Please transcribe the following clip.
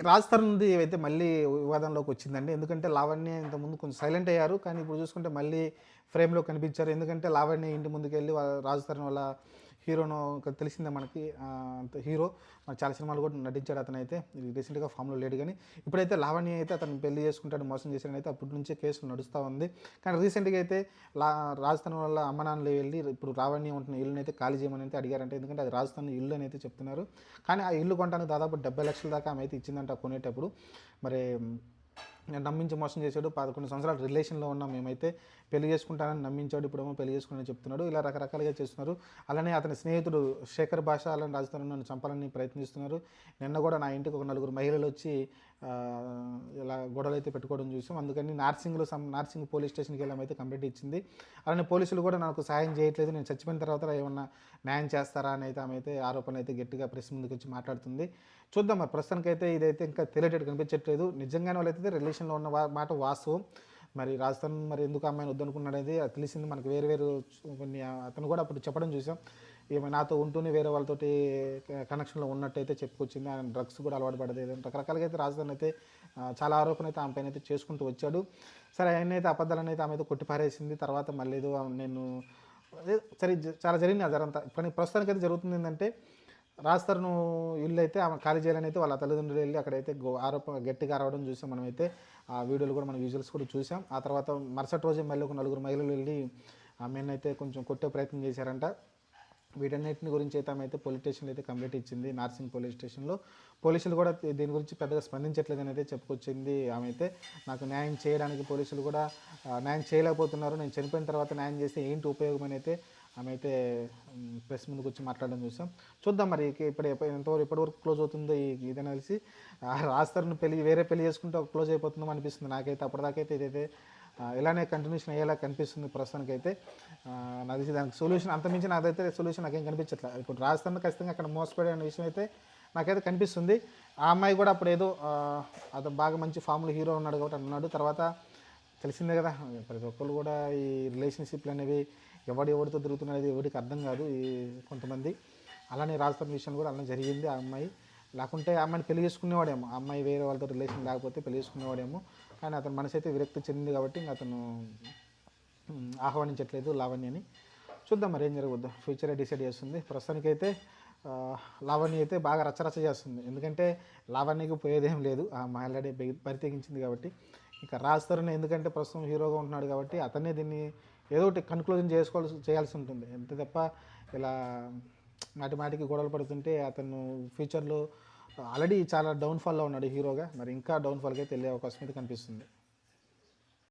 రాజ్ తరుణ్‌ది అయితే మళ్ళీ వివాదంలోకి వచ్చిందండి. ఎందుకంటే లావణ్య ఇంతకుముందు కొంచెం సైలెంట్ అయ్యారు. కానీ ఇప్పుడు చూసుకుంటే మళ్ళీ ఫ్రేమ్‌లో కనిపించారు. ఎందుకంటే లావణ్య ఇంటి ముందుకెళ్ళి రాజ్ తరుణ్ వాళ్ళ హీరోను తెలిసిందే మనకి. హీరో మరి చాలా సినిమాలు కూడా నటించాడు అతనైతే. రీసెంట్‌గా ఫామ్‌లో లేడు గానీ, ఇప్పుడైతే లావణ్య అయితే అతను పెళ్లి చేసుకుంటాడు, మోసం చేశాడని అయితే అప్పటి నుంచే కేసు నడుస్తా ఉంది. కానీ రీసెంట్‌గా అయితే రాజ్ తరుణ్ వాళ్ళ అమ్మ నాన్నలు వెళ్ళి ఇప్పుడు లావణ్య ఉంటున్న ఇల్లునైతే ఖాళీ చేయమని అయితే అడిగారంట. ఎందుకంటే అది రాజ్ తరుణ్ ఇల్లు అని అయితే చెప్తున్నారు. కానీ ఆ ఇల్లు కొనడానికి దాదాపు 70,00,000 దాకా ఆమె అయితే ఇచ్చిందంట కొనేటప్పుడు. మరి నమ్మించి మోసం చేశాడు. 11 సంవత్సరాలు రిలేషన్‌లో ఉన్నాం మేమైతే. పెళ్లి చేసుకుంటానని నమ్మించాడు. ఇప్పుడేమో పెళ్లి చేసుకున్నానని చెప్తున్నాడు. ఇలా రకరకాలుగా చేస్తున్నారు. అలానే అతని స్నేహితుడు శేఖర్ భాష అలానే రాజ్ తరుణ్ నన్ను చంపాలని ప్రయత్నిస్తున్నారు. నిన్న కూడా నా ఇంటికి ఒక నలుగురు మహిళలు వచ్చి ఇలా గొడవలైతే పెట్టుకోవడం చూసాం. అందుకని నార్సింగ్ పోలీస్ స్టేషన్‌కి వెళ్ళి ఆమె అయితే కంప్లెయింట్ ఇచ్చింది. అలానే పోలీసులు కూడా నాకు సహాయం చేయట్లేదు. నేను చచ్చిపోయిన తర్వాత ఏమన్నా న్యాయం చేస్తారా అని అయితే ఆమె అయితే ఆరోపణలు అయితే గట్టిగా ప్రెస్ ముందుకు వచ్చి మాట్లాడుతుంది. చూద్దాం మరి ప్రస్తుతానికైతే ఇదైతే ఇంకా తేలేటట్టు కనిపించట్లేదు. నిజంగానే వాళ్ళైతే రిలేషన్‌లో ఉన్న మాట వాస్తవం. మరి రాజ్ తరుణ్ మరి ఎందుకు అమ్మాయిని వద్దనుకున్నాడనేది అది తెలిసింది మనకు. వేరు కొన్ని అతను కూడా అప్పుడు చెప్పడం చూసాం. ఈమె నాతో ఉంటూనే వేరే వాళ్ళతోటి కనెక్షన్‌లో ఉన్నట్టయితే చెప్పుకొచ్చింది. ఆయన డ్రగ్స్ కూడా అలవాటు పడేది. రకరకాలుగా అయితే రాజ్ తరుణ్ అయితే చాలా ఆరోపణలు అయితే ఆమె పైన అయితే చేసుకుంటూ వచ్చాడు. సరే ఆయనైతే అబద్ధాలను అయితే ఆమె అయితే కొట్టిపారేసింది. తర్వాత మళ్ళీ ఏదో నేను అదే సరే చాలా జరిగింది అదంతా. కానీ ప్రస్తుతానికైతే జరుగుతుంది ఏంటంటే రాజ్ తరుణ్ ఇల్లు అయితే ఆమె ఖాళీ చేయాలని అయితే వాళ్ళ తల్లిదండ్రులు వెళ్ళి అక్కడైతే గట్టిగా అరవడం చూసాం మనమైతే. ఆ వీడియోలు కూడా మనం విజువల్స్ కూడా చూసాం. ఆ తర్వాత మరుసటి రోజే మళ్ళీ ఒక నలుగురు మహిళలు వెళ్ళి ఆమెనైతే కొంచెం కొట్టే ప్రయత్నం చేశారంట. వీటన్నిటిని గురించి అయితే ఆమె అయితే పోలీస్ స్టేషన్లో అయితే కంప్లైంట్ ఇచ్చింది. నార్సింగ్ పోలీస్ స్టేషన్లో. పోలీసులు కూడా దీని గురించి పెద్దగా స్పందించట్లేదని అయితే చెప్పుకొచ్చింది ఆమె అయితే. నాకు న్యాయం చేయడానికి పోలీసులు కూడా న్యాయం చేయలేకపోతున్నారు. నేను చనిపోయిన తర్వాత న్యాయం చేస్తే ఏంటి ఉపయోగం అని అయితే ఆమె అయితే ప్రెస్ ముందుకు వచ్చి మాట్లాడడం చూసాం. చూద్దాం మరి ఎప్పటివరకు క్లోజ్ అవుతుందో ఇదని తెలిసి రాజ్ తరుణ్ వేరే పెళ్లి చేసుకుంటే క్లోజ్ అయిపోతుందో అనిపిస్తుంది నాకైతే. అప్పటిదాకైతే ఇదైతే ఇలానే కంటిన్యూషన్ అయ్యేలా కనిపిస్తుంది ప్రస్తుతానికైతే. నాకు తెలిసి దానికి సొల్యూషన్ అంతమించి నాకైతే సొల్యూషన్ నాకేం కనిపించట్లేదు. ఇప్పుడు రాజ్ తరుణ్ ఖచ్చితంగా అక్కడ మోసపోయే అనే విషయం అయితే నాకైతే కనిపిస్తుంది. ఆ అమ్మాయి కూడా అప్పుడు ఏదో అతను బాగా మంచి ఫామ్లో హీరో ఉన్నాడు కాబట్టి అన్నాడు. తర్వాత తెలిసిందే కదా, ప్రతి ఒక్కరు కూడా ఈ రిలేషన్షిప్లు అనేవి ఎవరితో తిరుగుతున్నది ఎవరికి అర్థం కాదు. కొంతమంది అలానే రాజ్ తరుణ్ విషయం కూడా అలానే జరిగింది. ఆ అమ్మాయి లేకుంటే ఆ అమ్మాయిని పెళ్లి చేసుకునేవాడేమో. ఆ అమ్మాయి వేరే వాళ్ళతో రిలేషన్ లేకపోతే పెళ్లి చేసుకునేవాడేమో. కానీ అతని మనసు అయితే విరక్తి చెందింది కాబట్టి ఇంకా అతను ఆహ్వానించట్లేదు లావణ్యని. చూద్దాం మరి ఏం జరగవద్దు, ఫ్యూచరే డిసైడ్ చేస్తుంది. ప్రస్తుతానికైతే లావణ్య అయితే బాగా రచ్చరచ్చ చేస్తుంది. ఎందుకంటే లావణ్యకి పోయేదేం లేదు, ఆ ఆల్రెడీ బరితెగించింది కాబట్టి. ఇక రాజ్ తరుణ్ ఎందుకంటే ప్రస్తుతం హీరోగా ఉంటున్నాడు కాబట్టి అతనే దీన్ని ఏదో ఒకటి కన్క్లూజన్ చేయాల్సి ఉంటుంది. అంతే తప్ప ఇలా మాటికి గొడవలు పడుతుంటే అతను ఫ్యూచర్లో ఆల్రెడీ చాలా డౌన్ఫాల్లో ఉన్నాడు హీరోగా. మరి ఇంకా డౌన్ఫాల్కి అయితే వెళ్ళే అవకాశం అయితే కనిపిస్తుంది.